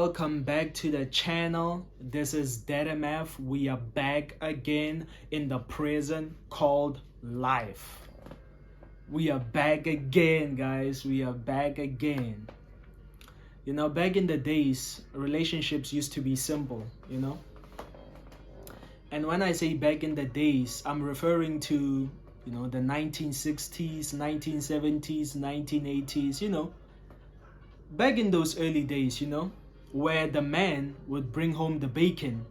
Welcome back to the channel. This is DeadMf. We are back again in the prison called life. We are back again, guys. We are back again. Back in the days, relationships used to be simple, And when I say back in the days, I'm referring to, the 1960s, 1970s, 1980s, back in those early days, where the man would bring home the bacon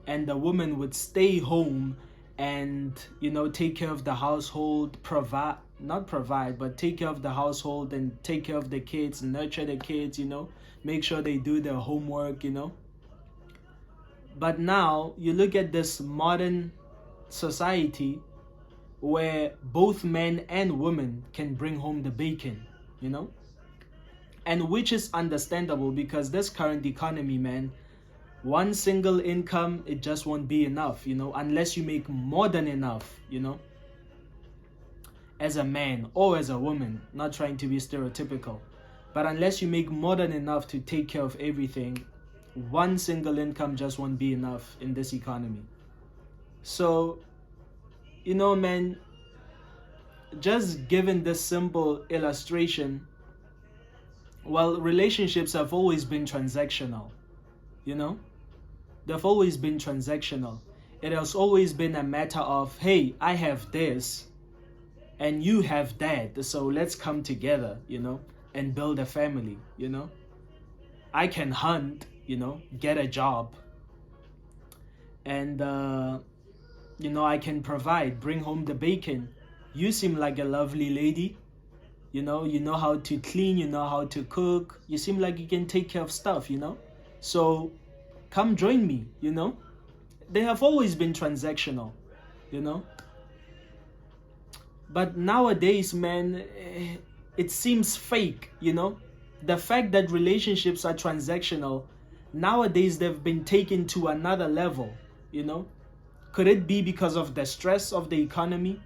and the woman would stay home and take care of the household, take care of the household and take care of the kids, nurture the kids, make sure they do their homework. But now you look at this modern society where both men and women can bring home the bacon, and which is understandable because this current economy, man, one single income, it just won't be enough, unless you make more than enough, as a man or as a woman, not trying to be stereotypical, but unless you make more than enough to take care of everything, one single income just won't be enough in this economy. So, man, just given this simple illustration, well, relationships have always been transactional, They've always been transactional. It has always been a matter of, hey, I have this and you have that, so let's come together, and build a family, I can hunt, get a job, and, I can provide, bring home the bacon. You seem like a lovely lady. You know how to clean, you know how to cook. You seem like you can take care of stuff, So come join me, They have always been transactional, But nowadays, man, it seems fake, The fact that relationships are transactional, nowadays they've been taken to another level, Could it be because of the stress of the economy?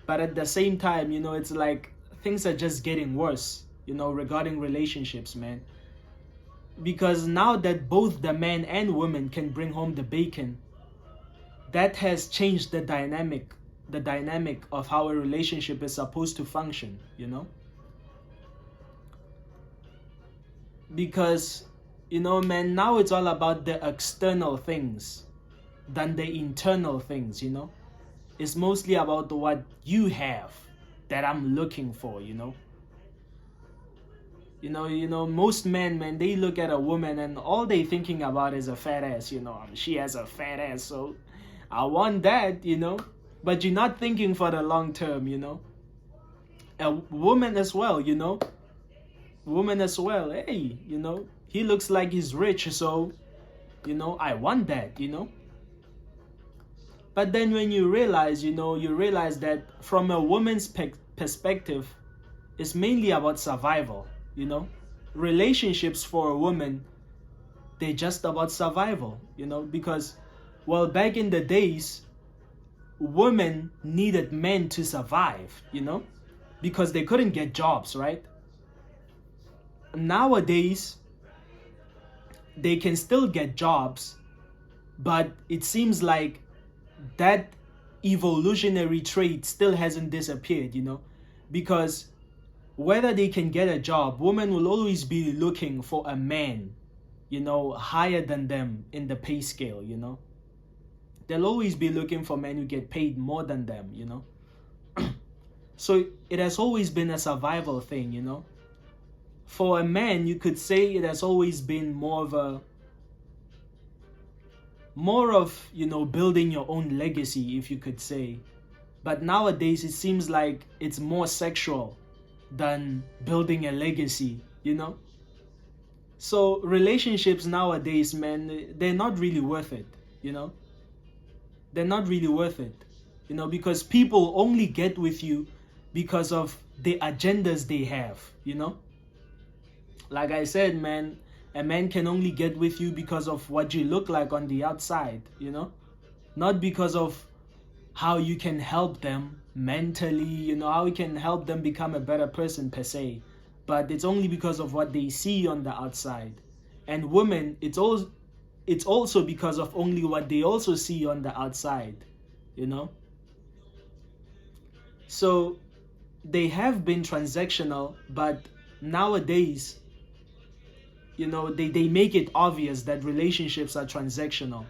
But at the same time, it's like things are just getting worse, regarding relationships, man. Because now that both the man and woman can bring home the bacon, that has changed the dynamic of how a relationship is supposed to function, Because, man, now it's all about the external things than the internal things, It's mostly about what you have that I'm looking for, Most men, man, they look at a woman and all they thinking about is a fat ass, She has a fat ass, so I want that, But you're not thinking for the long term, A woman as well, Woman as well, hey, he looks like he's rich, so, I want that, But then when you realize, that from a woman's perspective, it's mainly about survival, Relationships for a woman, they're just about survival, Because, well, back in the days, women needed men to survive, Because they couldn't get jobs, right? Nowadays, they can still get jobs, but it seems like that evolutionary trait still hasn't disappeared, Because whether they can get a job, women will always be looking for a man, higher than them in the pay scale, They'll always be looking for men who get paid more than them, So it has always been a survival thing, For a man, you could say it has always been more of, building your own legacy, if you could say. But nowadays, it seems like it's more sexual than building a legacy, So relationships nowadays, man, they're not really worth it, They're not really worth it, because people only get with you because of the agendas they have, Like I said, man, a man can only get with you because of what you look like on the outside, Not because of how you can help them mentally, how you can help them become a better person per se. But it's only because of what they see on the outside, And women, it's also because of only what they also see on the outside, you know. So they have been transactional, but nowadays, they make it obvious that relationships are transactional,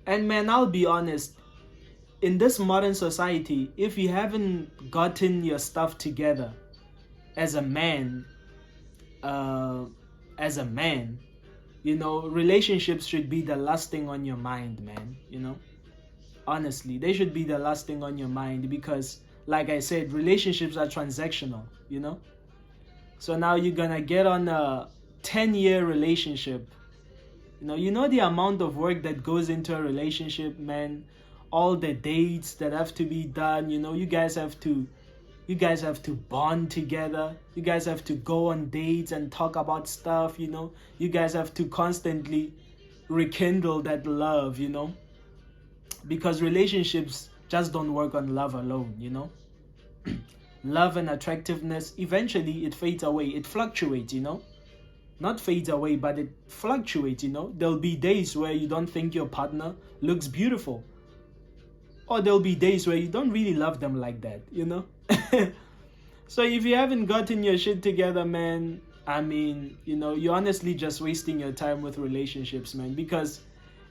And man, I'll be honest, in this modern society, if you haven't gotten your stuff together as a man, uh, as a man, relationships should be the last thing on your mind, man. Honestly, they should be the last thing on your mind because, like I said, relationships are transactional. So now you're gonna get on a 10-year relationship. You know the amount of work that goes into a relationship, man. All the dates that have to be done. You guys have to bond together. You guys have to go on dates and talk about stuff. You guys have to constantly rekindle that love. Because relationships just don't work on love alone. Love and attractiveness, eventually it fades away. It fluctuates. Not fades away, but it fluctuates. There'll be days where you don't think your partner looks beautiful, or there'll be days where you don't really love them like that. So if you haven't gotten your shit together, man, I mean, you're honestly just wasting your time with relationships, man, because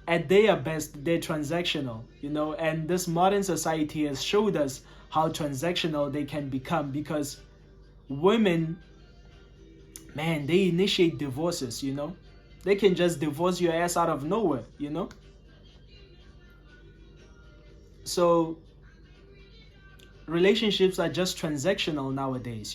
at their best, they're transactional, and this modern society has showed us how transactional they can become, because women, man, they initiate divorces. They can just divorce your ass out of nowhere. So relationships are just transactional nowadays.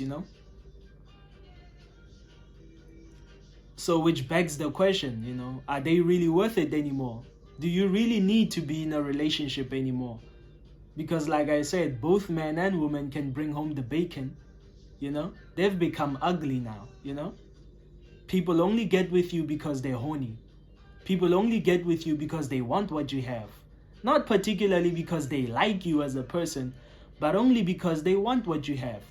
So which begs the question, are they really worth it anymore? Do you really need to be in a relationship anymore? Because like I said, both men and women can bring home the bacon. They've become ugly now. People only get with you because they're horny. People only get with you because they want what you have. Not particularly because they like you as a person, but only because they want what you have.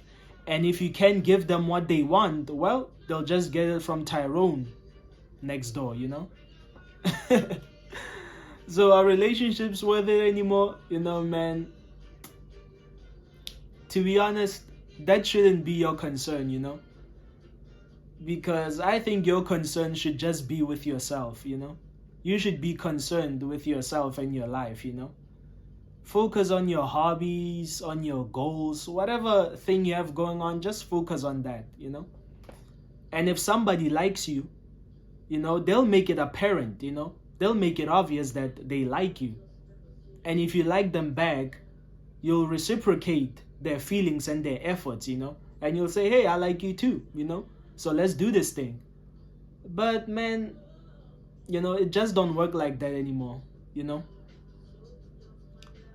And if you can't give them what they want, well, they'll just get it from Tyrone next door. So are relationships worth it anymore? Man, to be honest, that shouldn't be your concern, because I think your concern should just be with yourself. You should be concerned with yourself and your life. Focus on your hobbies, on your goals, whatever thing you have going on, just focus on that. And if somebody likes you, they'll make it apparent. They'll make it obvious that they like you. And if you like them back, you'll reciprocate their feelings and their efforts. And you'll say, hey, I like you too. So let's do this thing. But man, it just don't work like that anymore.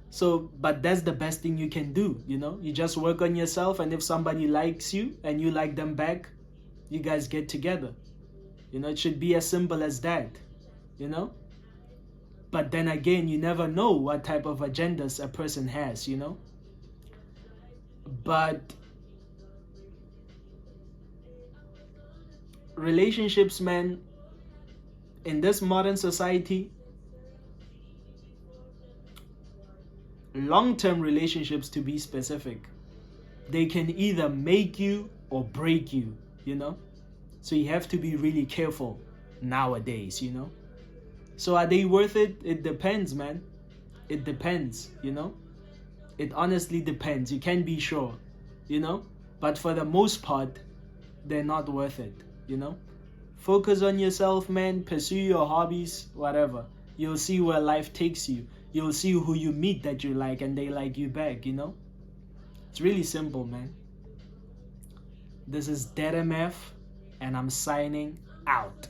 So, but that's the best thing you can do. You just work on yourself, and if somebody likes you and you like them back, you guys get together. It should be as simple as that. But then again, you never know what type of agendas a person has. But relationships, man, in this modern society, long-term relationships, to be specific, they can either make you or break you. So you have to be really careful nowadays. So are they worth it? It depends, man. It depends. It honestly depends. You can't be sure. But for the most part, they're not worth it. Focus on yourself, man. Pursue your hobbies, whatever. You'll see where life takes you. You'll see who you meet that you like and they like you back. It's really simple, man. This is DeadMf, and I'm signing out.